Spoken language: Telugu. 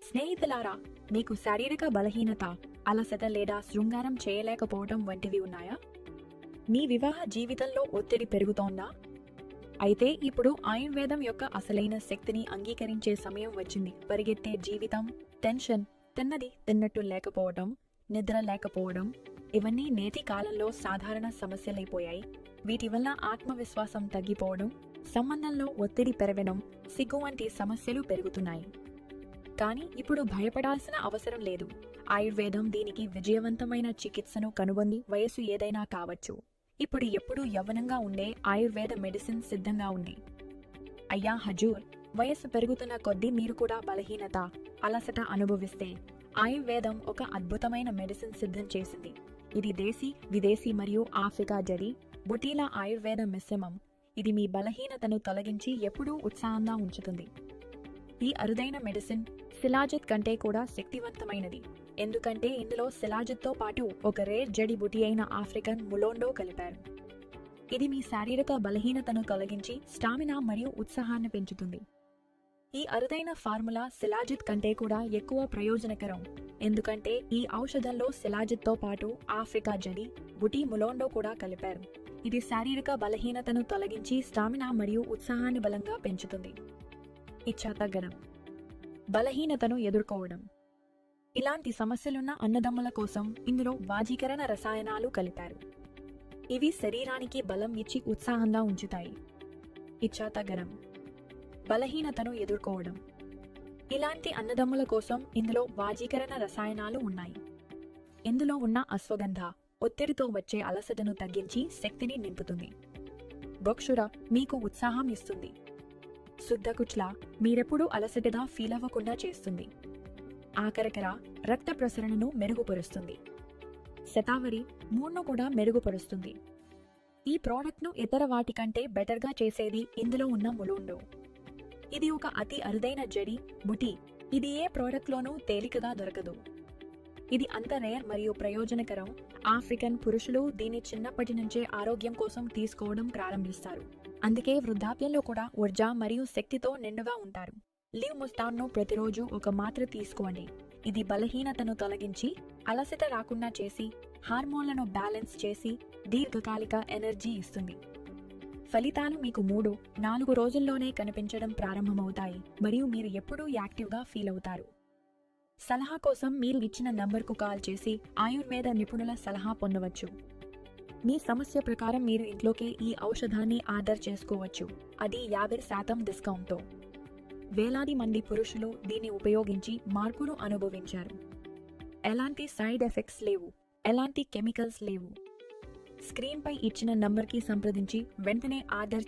స్నేహితులారా, మీకు శారీరక బలహీనత, అలసట లేదా శృంగారం చేయలేకపోవడం వంటివి ఉన్నాయా? మీ వివాహ జీవితంలో ఒత్తిడి పెరుగుతోందా? అయితే ఇప్పుడు ఆయుర్వేదం యొక్క అసలైన శక్తిని అంగీకరించే సమయం వచ్చింది. పరిగెత్తే జీవితం, టెన్షన్, తిన్నది తిన్నట్టు లేకపోవడం, నిద్ర లేకపోవడం, ఇవన్నీ నేటి కాలంలో సాధారణ సమస్యలైపోయాయి. వీటి వల్ల ఆత్మవిశ్వాసం తగ్గిపోవడం, సంబంధంలో ఒత్తిడి పెరగడం, సిగ్గు వంటి సమస్యలు పెరుగుతున్నాయి. కానీ ఇప్పుడు భయపడాల్సిన అవసరం లేదు. ఆయుర్వేదం దీనికి విజయవంతమైన చికిత్సను కనుగొంది. వయసు ఏదైనా కావచ్చు. ఇప్పుడు ఎప్పుడూ యవ్వనంగా ఉండే ఆయుర్వేద మెడిసిన్ సిద్ధంగా ఉంది. అయ్యా హజూర్, వయస్సు పెరుగుతున్న కొద్దీ మీరు కూడా బలహీనత, అలసట అనుభవిస్తే ఆయుర్వేదం ఒక అద్భుతమైన మెడిసిన్ సిద్ధం చేసింది. ఇది దేశీ, విదేశీ మరియు ఆఫ్రికా జడి బుటీల ఆయుర్వేద మిశ్రమం. ఇది మీ బలహీనతను తొలగించి ఎప్పుడూ ఉత్సాహంగా ఉంచుతుంది. ఈ అరుదైన మెడిసిన్ శిలాజిత్ కంటే కూడా శక్తివంతమైనది. ఎందుకంటే ఇందులో శిలాజిత్తో పాటు ఒక రేర్ జడి బుటీ అయిన ఆఫ్రికన్ ములోండో కలిపారు. ఇది మీ శారీరక బలహీనతను తొలగించి స్టామినా మరియు ఉత్సాహాన్ని పెంచుతుంది. ఈ అరుదైన ఫార్ములా శిలాజిత్ కంటే కూడా ఎక్కువ ప్రయోజనకరం. ఎందుకంటే ఈ ఔషధంలో శిలాజిత్తో పాటు ఆఫ్రికా జడి బుటీ ములోండో కూడా కలిపారు. ఇది శారీరక బలహీనతను తొలగించి స్టామినా మరియు ఉత్సాహాన్ని బలంగా పెంచుతుంది. ఇచ్చా తగ్గడం, బలహీనతను ఎదుర్కోవడం. ఇలాంటి సమస్యలున్న అన్నదమ్ముల కోసం ఇందులో వాజీకరణ రసాయనాలు కలిపారు. ఇవి శరీరానికి బలం ఇచ్చి ఉత్సాహంగా ఉంచుతాయి. ఇచ్చా తగ్గడం, బలహీనతను ఎదుర్కోవడం. ఇలాంటి అన్నదమ్ముల కోసం ఇందులో వాజీకరణ రసాయనాలు ఉన్నాయి. ఇందులో ఉన్న అశ్వగంధ ఒత్తిడితో వచ్చే అలసటను తగ్గించి శక్తిని నింపుతుంది. బొక్షుర మీకు ఉత్సాహం ఇస్తుంది. శుద్ధకుచ్ల మీరెప్పుడూ అలసటగా ఫీల్ అవ్వకుండా చేస్తుంది. ఆకరకర రక్త ప్రసరణను మెరుగుపరుస్తుంది. శతావరి మూడ్ను కూడా మెరుగుపరుస్తుంది. ఈ ప్రోడక్ట్ను ఇతర వాటికంటే బెటర్గా చేసేది ఇందులో ఉన్న ములోండో. ఇది ఒక అతి అరుదైన జడి బుటీ. ఇది ఏ ప్రోడక్ట్లోనూ తేలికగా దొరకదు. ఇది అంత రేర్ మరియు ప్రయోజనకరం. ఆఫ్రికన్ పురుషులు దీన్ని చిన్నప్పటి నుంచే ఆరోగ్యం కోసం తీసుకోవడం ప్రారంభిస్తారు. అందుకే వృద్ధాప్యంలో కూడా ఊర్జా మరియు శక్తితో నిండుగా ఉంటారు. లివ్ ముస్తాన్ను ప్రతిరోజు ఒక మాత్ర తీసుకోండి. ఇది బలహీనతను తొలగించి అలసట రాకుండా చేసి హార్మోన్లను బ్యాలెన్స్ చేసి దీర్ఘకాలిక ఎనర్జీ ఇస్తుంది. ఫలితాలు మీకు 3-4 రోజుల్లోనే కనిపించడం ప్రారంభమవుతాయి మరియు మీరు ఎప్పుడూ యాక్టివ్గా ఫీల్ అవుతారు. సలహా కోసం మీరు ఇచ్చిన నంబర్కు కాల్ చేసి ఆయుర్వేద నిపుణుల సలహా పొందవచ్చు. మీ సమస్య ప్రకారం మీరు ఇంట్లోకే ఈ ఔషధాన్ని ఆర్డర్ చేసుకోవచ్చు. అది 50% డిస్కౌంట్తో. వేలాది మంది పురుషులు దీన్ని ఉపయోగించి మార్పును అనుభవించారు. ఎలాంటి సైడ్ ఎఫెక్ట్స్ లేవు, ఎలాంటి కెమికల్స్ లేవు. స్క్రీన్పై ఇచ్చిన నంబర్కి సంప్రదించి వెంటనే ఆర్డర్